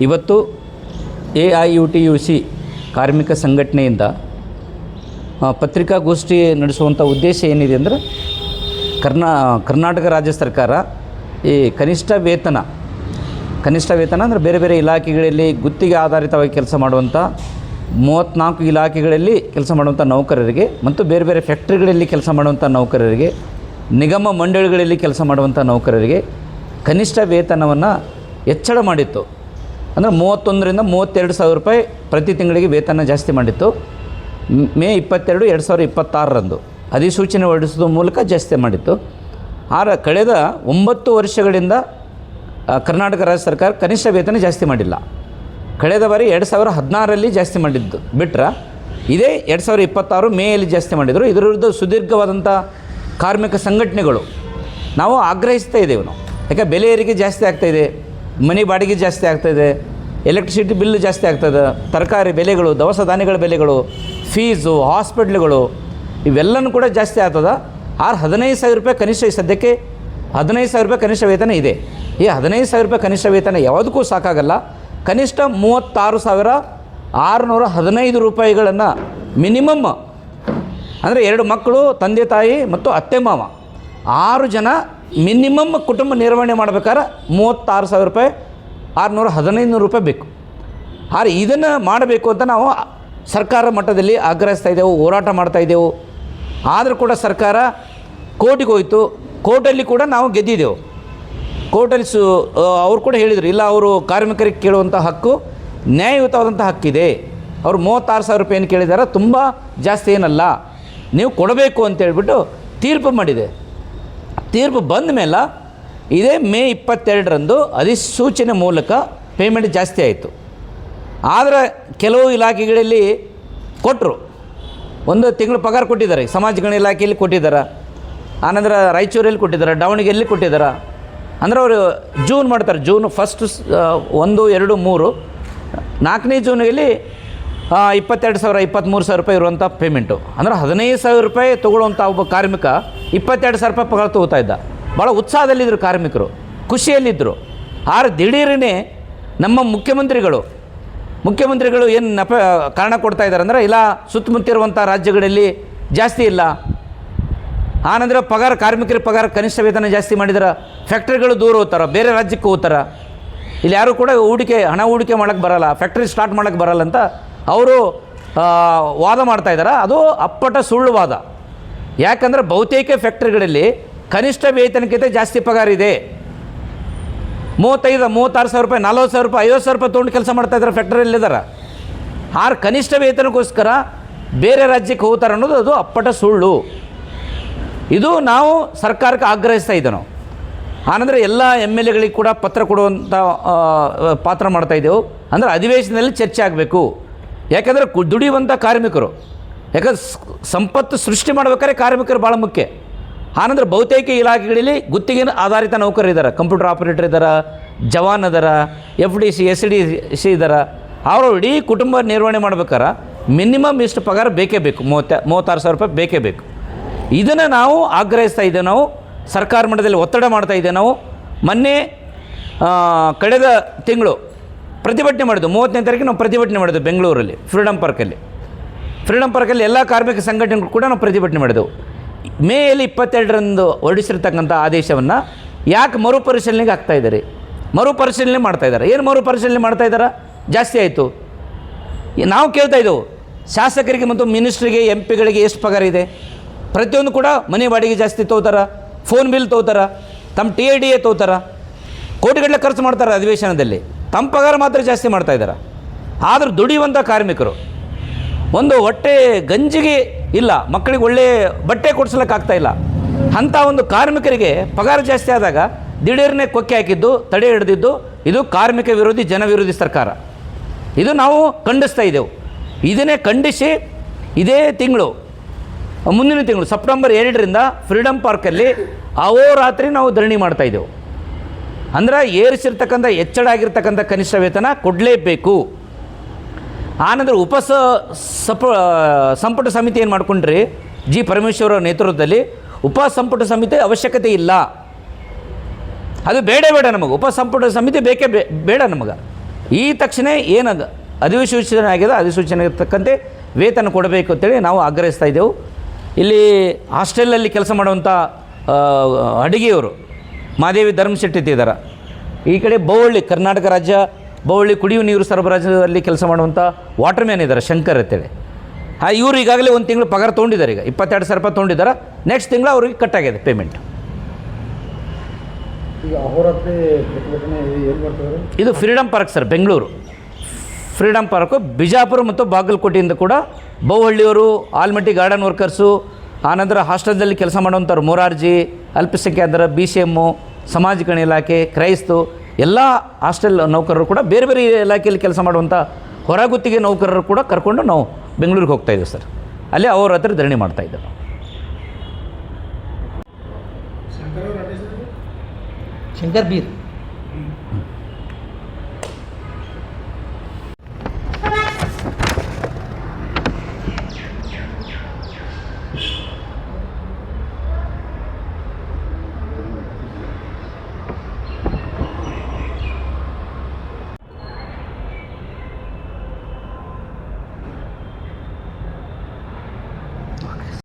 ಇವತ್ತು AIUTUC ಕಾರ್ಮಿಕ ಸಂಘಟನೆಯಿಂದ ಪತ್ರಿಕಾಗೋಷ್ಠಿ ನಡೆಸುವಂಥ ಉದ್ದೇಶ ಏನಿದೆ ಅಂದರೆ ಕರ್ನಾಟಕ ರಾಜ್ಯ ಸರ್ಕಾರ ಈ ಕನಿಷ್ಠ ವೇತನ ಅಂದರೆ ಬೇರೆ ಬೇರೆ ಇಲಾಖೆಗಳಲ್ಲಿ ಗುತ್ತಿಗೆ ಆಧಾರಿತವಾಗಿ ಕೆಲಸ ಮಾಡುವಂಥ 34 ಇಲಾಖೆಗಳಲ್ಲಿ ಕೆಲಸ ಮಾಡುವಂಥ ನೌಕರರಿಗೆ ಮತ್ತು ಬೇರೆ ಬೇರೆ ಫ್ಯಾಕ್ಟ್ರಿಗಳಲ್ಲಿ ಕೆಲಸ ಮಾಡುವಂಥ ನೌಕರರಿಗೆ, ನಿಗಮ ಮಂಡಳಿಗಳಲ್ಲಿ ಕೆಲಸ ಮಾಡುವಂಥ ನೌಕರರಿಗೆ ಕನಿಷ್ಠ ವೇತನವನ್ನು ಹೆಚ್ಚಳ ಮಾಡಿತ್ತು. ಅಂದರೆ 31ರಿಂದ 32 ಸಾವಿರ ರೂಪಾಯಿ ಪ್ರತಿ ತಿಂಗಳಿಗೆ ವೇತನ ಜಾಸ್ತಿ ಮಾಡಿತ್ತು. ಮೇ 22, 2026ರಂದು ಅಧಿಸೂಚನೆ ಹೊರಡಿಸೋದ್ರ ಮೂಲಕ ಜಾಸ್ತಿ ಮಾಡಿತ್ತು. ಕಳೆದ 9 ವರ್ಷಗಳಿಂದ ಕರ್ನಾಟಕ ರಾಜ್ಯ ಸರ್ಕಾರ ಕನಿಷ್ಠ ವೇತನ ಜಾಸ್ತಿ ಮಾಡಿಲ್ಲ. ಕಳೆದ ಬಾರಿ 2016ರಲ್ಲಿ ಜಾಸ್ತಿ ಮಾಡಿದ್ದು ಬಿಟ್ಟರೆ ಇದೇ 2026 ಮೇಯಲ್ಲಿ ಜಾಸ್ತಿ ಮಾಡಿದರು. ಇದರ ವಿರುದ್ಧ ಸುದೀರ್ಘವಾದಂಥ ಕಾರ್ಮಿಕ ಸಂಘಟನೆಗಳು ನಾವು ಆಗ್ರಹಿಸ್ತಾ ಇದ್ದೇವೆ. ಯಾಕೆ ಬೆಲೆ ಏರಿಕೆ ಜಾಸ್ತಿ ಆಗ್ತಾಯಿದೆ, ಮನೆ ಬಾಡಿಗೆ ಜಾಸ್ತಿ ಆಗ್ತಾಯಿದೆ, ಎಲೆಕ್ಟ್ರಿಸಿಟಿ ಬಿಲ್ ಜಾಸ್ತಿ ಆಗ್ತದೆ, ತರಕಾರಿ ಬೆಲೆಗಳು, ದವಸ ಧಾನ್ಯಗಳ ಬೆಲೆಗಳು, ಫೀಸು, ಹಾಸ್ಪಿಟ್ಲ್ಗಳು ಇವೆಲ್ಲನೂ ಕೂಡ ಜಾಸ್ತಿ ಆಗ್ತದೆ. 15,000 ರೂಪಾಯಿ ಕನಿಷ್ಠ ಸದ್ಯಕ್ಕೆ 15,000 ರೂಪಾಯಿ ಕನಿಷ್ಠ ವೇತನ ಇದೆ. ಈ 15,000 ರೂಪಾಯಿ ಕನಿಷ್ಠ ವೇತನ ಯಾವುದಕ್ಕೂ ಸಾಕಾಗಲ್ಲ. ಕನಿಷ್ಠ 36,615 ರೂಪಾಯಿಗಳನ್ನು ಮಿನಿಮಮ್, ಅಂದರೆ 2 ಮಕ್ಕಳು, ತಂದೆ ತಾಯಿ ಮತ್ತು ಅತ್ತೆ ಮಾವ 6 ಜನ ಮಿನಿಮಮ್ ಕುಟುಂಬ ನಿರ್ವಹಣೆ ಮಾಡ್ಬೇಕಾದ್ರೆ 36,000 ರೂಪಾಯಿ 615 ರೂಪಾಯಿ ಬೇಕು. ಇದನ್ನು ಮಾಡಬೇಕು ಅಂತ ನಾವು ಸರ್ಕಾರ ಮಟ್ಟದಲ್ಲಿ ಆಗ್ರಹಿಸ್ತಾ ಇದ್ದೆವು, ಹೋರಾಟ ಮಾಡ್ತಾಯಿದ್ದೆವು. ಆದರೂ ಕೂಡ ಸರ್ಕಾರ ಕೋರ್ಟಿಗೆ ಹೋಯಿತು. ಕೋರ್ಟಲ್ಲಿ ಕೂಡ ನಾವು ಗೆದ್ದಿದ್ದೆವು. ಕೋರ್ಟಲ್ಲಿ ಅವ್ರು ಕೂಡ ಹೇಳಿದರು, ಇಲ್ಲ ಅವರು ಕಾರ್ಮಿಕರಿಗೆ ಕೇಳುವಂಥ ಹಕ್ಕು ನ್ಯಾಯಯುತವಾದಂಥ ಹಕ್ಕಿದೆ. ಅವರು 36,000 ರೂಪಾಯಿ ಏನು ಕೇಳಿದ್ದಾರೆ ತುಂಬ ಜಾಸ್ತಿ ಏನಲ್ಲ, ನೀವು ಕೊಡಬೇಕು ಅಂತೇಳ್ಬಿಟ್ಟು ತೀರ್ಪು ಮಾಡಿದೆ. ತೀರ್ಪು ಬಂದ ಮೇಲೆ ಇದೇ ಮೇ 22ರಂದು ಅಧಿಸೂಚನೆ ಮೂಲಕ ಪೇಮೆಂಟ್ ಜಾಸ್ತಿ ಆಯಿತು. ಆದರೆ ಕೆಲವು ಇಲಾಖೆಗಳಲ್ಲಿ ಕೊಟ್ಟರು, 1 ತಿಂಗಳು ಪಗಾರ ಕೊಟ್ಟಿದ್ದಾರೆ. ಸಮಾಜ ಕಲ್ಯಾಣ ಇಲಾಖೆಯಲ್ಲಿ ಕೊಟ್ಟಿದ್ದಾರೆ, ಆನಂತರ ರಾಯಚೂರಲ್ಲಿ ಕೊಟ್ಟಿದ್ದಾರೆ, ದಾವಣಗೆರೆಯಲ್ಲಿ ಕೊಟ್ಟಿದ್ದಾರೆ. ಅಂದರೆ ಅವರು ಜೂನ್ ಮಾಡ್ತಾರೆ. ಜೂನ್ 1, 2, 3, 4ನೇ ಜೂನಲ್ಲಿ 22,000, 23,000 ರೂಪಾಯಿ ಇರುವಂಥ ಪೇಮೆಂಟು. ಅಂದರೆ 15,000 ರೂಪಾಯಿ ತೊಗೊಳ್ಳುವಂಥ ಒಬ್ಬ ಕಾರ್ಮಿಕ 22,000 ರೂಪಾಯಿ ಪಗಾರ ತೊಗೋತಾ ಇದ್ದ. ಭಾಳ ಉತ್ಸಾಹದಲ್ಲಿದ್ದರು ಕಾರ್ಮಿಕರು, ಖುಷಿಯಲ್ಲಿದ್ದರು. ಆದ್ರೆ ದಿಢೀರನೇ ನಮ್ಮ ಮುಖ್ಯಮಂತ್ರಿಗಳು ಏನು ಕಾರಣ ಕೊಡ್ತಾ ಇದ್ದಾರೆ ಅಂದರೆ, ಇಲ್ಲ ಸುತ್ತಮುತ್ತಿರುವಂಥ ರಾಜ್ಯಗಳಲ್ಲಿ ಜಾಸ್ತಿ ಇಲ್ಲ, ಆನಂತರ ಕಾರ್ಮಿಕರ ಪಗಾರ ಕನಿಷ್ಠ ವೇತನ ಜಾಸ್ತಿ ಮಾಡಿದ್ರೆ ಫ್ಯಾಕ್ಟ್ರಿಗಳು ದೂರ ಹೋಗ್ತಾರೆ, ಬೇರೆ ರಾಜ್ಯಕ್ಕೆ ಹೋಗ್ತಾರೆ, ಇಲ್ಲಿ ಯಾರೂ ಕೂಡ ಹಣ ಹೂಡಿಕೆ ಮಾಡೋಕ್ಕೆ ಬರೋಲ್ಲ, ಫ್ಯಾಕ್ಟ್ರಿ ಸ್ಟಾರ್ಟ್ ಮಾಡೋಕ್ಕೆ ಬರೋಲ್ಲ ಅಂತ ಅವರು ವಾದ ಮಾಡ್ತಾಯಿದ್ದಾರೆ. ಅದು ಅಪ್ಪಟ ಸುಳ್ಳು ವಾದ. ಯಾಕಂದರೆ ಬಹುತೇಕ ಫ್ಯಾಕ್ಟ್ರಿಗಳಲ್ಲಿ ಕನಿಷ್ಠ ವೇತನಕ್ಕಿಂತ ಜಾಸ್ತಿ ಪಗಾರ ಇದೆ. 36,000 ರೂಪಾಯಿ, 40,000 ರೂಪಾಯಿ, 50,000 ರೂಪಾಯಿ ತೊಗೊಂಡು ಕೆಲಸ ಮಾಡ್ತಾಯಿದ್ದಾರೆ ಫ್ಯಾಕ್ಟ್ರಿಯಲ್ಲಿದ್ದಾರೆ. ಕನಿಷ್ಠ ವೇತನಕ್ಕೋಸ್ಕರ ಬೇರೆ ರಾಜ್ಯಕ್ಕೆ ಹೋಗ್ತಾರೆ ಅನ್ನೋದು ಅದು ಅಪ್ಪಟ ಸುಳ್ಳು. ಇದು ನಾವು ಸರ್ಕಾರಕ್ಕೆ ಆಗ್ರಹಿಸ್ತಾ ಇದ್ದೇವೆ. ಆನಂತರ ಎಲ್ಲ MLAಗಳಿಗೆ ಕೂಡ ಪತ್ರ ಕೊಡುವಂಥ ಪಾತ್ರ ಮಾಡ್ತಾಯಿದ್ದೆವು. ಅಂದರೆ ಅಧಿವೇಶನದಲ್ಲಿ ಚರ್ಚೆ ಆಗಬೇಕು. ಯಾಕಂದರೆ ದುಡಿಯುವಂಥ ಕಾರ್ಮಿಕರು, ಯಾಕಂದ್ರೆ ಸಂಪತ್ತು ಸೃಷ್ಟಿ ಮಾಡ್ಬೇಕಾದ್ರೆ ಕಾರ್ಮಿಕರು ಭಾಳ ಮುಖ್ಯ. ಆನಂತರ ಬಹುತೇಕ ಇಲಾಖೆಗಳಲ್ಲಿ ಗುತ್ತಿಗೆ ಆಧಾರಿತ ನೌಕರರಿದ್ದಾರೆ. ಕಂಪ್ಯೂಟರ್ ಆಪರೇಟರ್ ಇದ್ದಾರೆ, ಜವಾನ್ ಅದಾರ, FDC, SDC ಇದ್ದಾರೆ. ಅವರು ಇಡೀ ಕುಟುಂಬ ನಿರ್ವಹಣೆ ಮಾಡ್ಬೇಕಾರೆ ಮಿನಿಮಮ್ ಇಷ್ಟು ಪಗಾರ ಬೇಕೇ ಬೇಕು, 36,000 ರೂಪಾಯಿ ಬೇಕೇ ಬೇಕು. ಇದನ್ನು ನಾವು ಆಗ್ರಹಿಸ್ತಾ ಇದ್ದೇವೆ. ನಾವು ಸರ್ಕಾರ ಮಟ್ಟದಲ್ಲಿ ಒತ್ತಡ ಮಾಡ್ತಾ ಇದ್ದೇವೆ. ನಾವು ಮೊನ್ನೆ ಕಳೆದ ತಿಂಗಳು ಪ್ರತಿಭಟನೆ ಮಾಡಿದ್ದು, 30ನೇ ತಾರೀಕಿಗೆ ನಾವು ಪ್ರತಿಭಟನೆ ಮಾಡಿದ್ದು ಬೆಂಗಳೂರಲ್ಲಿ ಫ್ರೀಡಮ್ ಪಾರ್ಕಲ್ಲಿ ಎಲ್ಲ ಕಾರ್ಮಿಕ ಸಂಘಟನೆಗಳು ಕೂಡ ನಾವು ಪ್ರತಿಭಟನೆ ಮಾಡಿದೆವು. ಮೇಯಲ್ಲಿ 22ರಂದು ಹೊರಡಿಸಿರ್ತಕ್ಕಂಥ ಆದೇಶವನ್ನು ಯಾಕೆ ಮರುಪರಿಶೀಲನೆಗೆ ಆಗ್ತಾಯಿದ್ದಾರೆ? ಮರುಪರಿಶೀಲನೆ ಮಾಡ್ತಾಯಿದ್ದಾರೆ. ಏನು ಮರುಪರಿಶೀಲನೆ ಮಾಡ್ತಾಯಿದ್ದಾರೆ? ಜಾಸ್ತಿ ಆಯಿತು. ನಾವು ಕೇಳ್ತಾ ಇದ್ದೆವು, ಶಾಸಕರಿಗೆ ಮತ್ತು ಮಿನಿಸ್ಟ್ರಿಗೆ, MP ಗಳಿಗೆ ಎಷ್ಟು ಪಗಾರ ಇದೆ? ಪ್ರತಿಯೊಂದು ಕೂಡ ಮನೆ ಬಾಡಿಗೆ ಜಾಸ್ತಿ ತೊಗೋತಾರೆ, ಫೋನ್ ಬಿಲ್ ತೊಗೋತಾರೆ, ತಮ್ಮ TIDA ತೊಗೋತಾರೆ, ಕೋಟಿಗಟ್ಟಲೆ ಖರ್ಚು ಮಾಡ್ತಾರೆ ಅಧಿವೇಶನದಲ್ಲಿ. ತಮ್ಮ ಪಗಾರ ಮಾತ್ರ ಜಾಸ್ತಿ ಮಾಡ್ತಾಯಿದ್ದಾರೆ. ಆದರೂ ದುಡಿಯುವಂಥ ಕಾರ್ಮಿಕರು ಒಂದು ಹೊಟ್ಟೆ ಗಂಜಿಗೆ ಇಲ್ಲ, ಮಕ್ಕಳಿಗೆ ಒಳ್ಳೆ ಬಟ್ಟೆ ಕೊಡಿಸ್ಲಿಕ್ಕಾಗ್ತಾಯಿಲ್ಲ. ಅಂಥ ಒಂದು ಕಾರ್ಮಿಕರಿಗೆ ಪಗಾರ ಜಾಸ್ತಿ ಆದಾಗ ದಿಢೀರನ್ನೇ ಕೊಕ್ಕೆ ಹಾಕಿದ್ದು, ತಡೆ ಹಿಡಿದಿದ್ದು ಇದು ಕಾರ್ಮಿಕ ವಿರೋಧಿ, ಜನ ವಿರೋಧಿ ಸರ್ಕಾರ. ಇದು ನಾವು ಖಂಡಿಸ್ತಾ ಇದ್ದೆವು. ಇದನ್ನೇ ಖಂಡಿಸಿ ಇದೇ ತಿಂಗಳು, ಮುಂದಿನ ತಿಂಗಳು ಸೆಪ್ಟೆಂಬರ್ 2ರಿಂದ ಫ್ರೀಡಮ್ ಪಾರ್ಕಲ್ಲಿ ಅಹೋರಾತ್ರಿ ನಾವು ಧರಣಿ ಮಾಡ್ತಾಯಿದ್ದೆವು. ಅಂದರೆ ಏರಿಸಿರ್ತಕ್ಕಂಥ ಹೆಚ್ಚಳ ಆಗಿರ್ತಕ್ಕಂಥ ಕನಿಷ್ಠ ವೇತನ ಕೊಡಲೇಬೇಕು. ಆನಂತರ ಸಂಪುಟ ಸಮಿತಿ ಏನು ಮಾಡ್ಕೊಂಡ್ರಿ, G. ಪರಮೇಶ್ವರ್ ನೇತೃತ್ವದಲ್ಲಿ ಸಂಪುಟ ಸಮಿತಿ ಅವಶ್ಯಕತೆ ಇಲ್ಲ. ಅದು ಬೇಡ ನಮಗೆ. ಸಂಪುಟ ಸಮಿತಿ ಬೇಡ ನಮಗೆ. ಈ ತಕ್ಷಣ ಏನದು ಅಧಿಸೂಚನೆ ಆಗಿದೆ ಅಧಿಸೂಚನೆಗೆ ತಕ್ಕಂತೆ ವೇತನ ಕೊಡಬೇಕು ಅಂತೇಳಿ ನಾವು ಆಗ್ರಹಿಸ್ತಾ ಇದ್ದೆವು. ಇಲ್ಲಿ ಹಾಸ್ಟೆಲಲ್ಲಿ ಕೆಲಸ ಮಾಡುವಂಥ ಅಡುಗೆಯವರು ಮಾದೇವಿ ಧರ್ಮಶೆಟ್ಟಿ ಇದ್ದಾರೆ. ಈ ಕಡೆ ಬೌವಳ್ಳಿ ಕರ್ನಾಟಕ ರಾಜ್ಯ ಬೌವಳ್ಳಿ ಕುಡಿಯುವ ನೀರು ಸರಬರಾಜಲ್ಲಿ ಕೆಲಸ ಮಾಡುವಂಥ ವಾಟರ್ ಮ್ಯಾನ್ ಇದ್ದಾರೆ ಶಂಕರ್ ಅಂತೇಳಿ. ಇವರು ಈಗಾಗಲೇ ಒಂದು ತಿಂಗಳು ಪಗಾರ ತೊಗೊಂಡಿದ್ದಾರೆ. ಈಗ 22,000 ರೂಪಾಯಿ ತೊಗೊಂಡಿದ್ದಾರೆ. ನೆಕ್ಸ್ಟ್ ತಿಂಗಳು ಅವ್ರಿಗೆ ಕಟ್ಟಾಗಿದೆ ಪೇಮೆಂಟ್. ಈಗ ಅಹೋರಾತ್ರಿ ಪ್ರತಿಭಟನೆ ಏನು ಮಾಡ್ತಾರೆ? ಇದು freedom park sir, Bengaluru freedom park. Bijapur ಮತ್ತು ಬಾಗಲಕೋಟೆಯಿಂದ ಕೂಡ ಬೌವಳ್ಳಿಯವರು, ಆಲ್ಮಟ್ಟಿ ಗಾರ್ಡನ್ ವರ್ಕರ್ಸು, ಆನಂತರ ಹಾಸ್ಟೆಲ್ದಲ್ಲಿ ಕೆಲಸ ಮಾಡುವಂಥವ್ರು, ಮೊರಾರ್ಜಿ, ಅಲ್ಪಸಂಖ್ಯಾತರ, BCM, ಸಮಾಜ ಕಲ್ಯಾಣ ಇಲಾಖೆ, ಕ್ರೈಸ್ತು ಎಲ್ಲ ಹಾಸ್ಟೆಲ್ ನೌಕರರು ಕೂಡ ಬೇರೆ ಬೇರೆ ಇಲಾಖೆಯಲ್ಲಿ ಕೆಲಸ ಮಾಡುವಂಥ ಹೊರಗುತ್ತಿಗೆ ನೌಕರರು ಕೂಡ ಕರ್ಕೊಂಡು ನಾವು ಬೆಂಗಳೂರಿಗೆ ಹೋಗ್ತಾಯಿದ್ದೀವಿ ಸರ್. ಅಲ್ಲೇ ಅವ್ರ ಹತ್ರ ಧರಣಿ ಮಾಡ್ತಾಯಿದ್ದೇವೆ. ಶಂಕರ್ ಬೀರ್